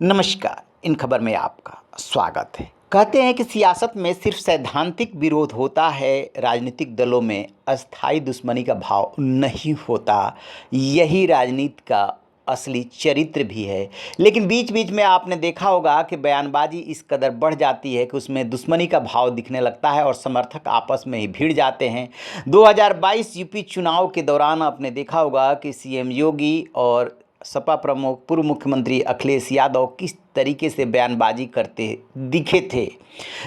नमस्कार। इन खबर में आपका स्वागत है। कहते हैं कि सियासत में सिर्फ सैद्धांतिक विरोध होता है, राजनीतिक दलों में अस्थायी दुश्मनी का भाव नहीं होता। यही राजनीति का असली चरित्र भी है। लेकिन बीच बीच में आपने देखा होगा कि बयानबाजी इस कदर बढ़ जाती है कि उसमें दुश्मनी का भाव दिखने लगता है और समर्थक आपस में ही भिड़ जाते हैं। 2022 यूपी चुनाव के दौरान आपने देखा होगा कि सीएम योगी और सपा प्रमुख पूर्व मुख्यमंत्री अखिलेश यादव किस तरीके से बयानबाजी करते दिखे थे।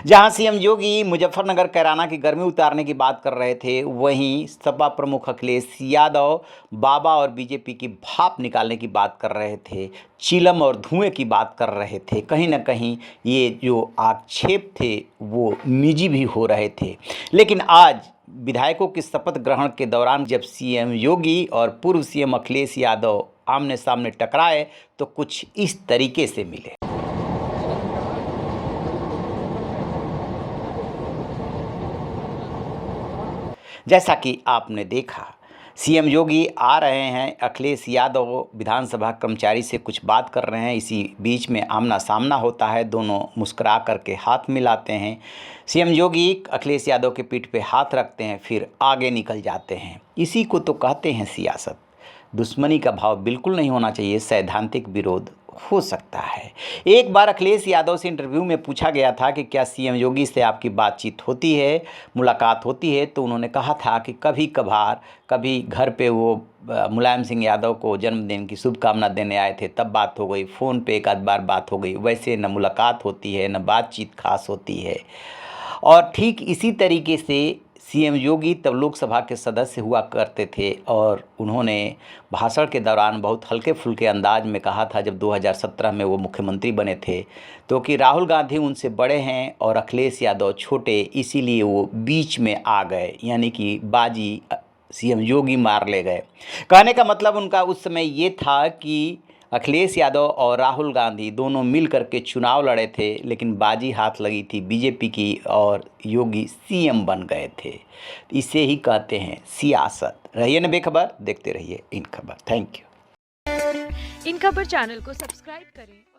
जहां सीएम योगी मुजफ्फरनगर कैराना की गर्मी उतारने की बात कर रहे थे, वहीं सपा प्रमुख अखिलेश यादव बाबा और बीजेपी की भाप निकालने की बात कर रहे थे, चिलम और धुएं की बात कर रहे थे। कहीं ना कहीं ये जो आक्षेप थे वो निजी भी हो रहे थे। लेकिन आज विधायकों के शपथ ग्रहण के दौरान जब सीएम योगी और पूर्व सीएम अखिलेश यादव आमने सामने टकराए तो कुछ इस तरीके से मिले। जैसा कि आपने देखा, सीएम योगी आ रहे हैं, अखिलेश यादव विधानसभा कर्मचारी से कुछ बात कर रहे हैं। इसी बीच में आमना सामना होता है, दोनों मुस्कुरा करके हाथ मिलाते हैं। सीएम योगी अखिलेश यादव के पीठ पे हाथ रखते हैं, फिर आगे निकल जाते हैं। इसी को तो कहते हैं सियासत। दुश्मनी का भाव बिल्कुल नहीं होना चाहिए, सैद्धांतिक विरोध हो सकता है। एक बार अखिलेश यादव से इंटरव्यू में पूछा गया था कि क्या सीएम योगी से आपकी बातचीत होती है, मुलाकात होती है, तो उन्होंने कहा था कि कभी कभार, कभी घर पे वो मुलायम सिंह यादव को जन्मदिन की शुभकामना देने आए थे, तब बात हो गई, फ़ोन पे एक आध बार बात हो गई। वैसे न मुलाकात होती है, न बातचीत खास होती है। और ठीक इसी तरीके से सीएम योगी तब लोकसभा के सदस्य हुआ करते थे और उन्होंने भाषण के दौरान बहुत हल्के फुल्के अंदाज में कहा था, जब 2017 में वो मुख्यमंत्री बने थे, तो कि राहुल गांधी उनसे बड़े हैं और अखिलेश यादव छोटे, इसीलिए वो बीच में आ गए, यानी कि बाजी सीएम योगी मार ले गए। कहने का मतलब उनका उस समय ये था कि अखिलेश यादव और राहुल गांधी दोनों मिल करके चुनाव लड़े थे, लेकिन बाजी हाथ लगी थी बीजेपी की और योगी सीएम बन गए थे। इसे ही कहते हैं सियासत। रहिए न बेखबर, देखते रहिए इन खबर। Thank you. इन खबर चैनल को सब्सक्राइब करें।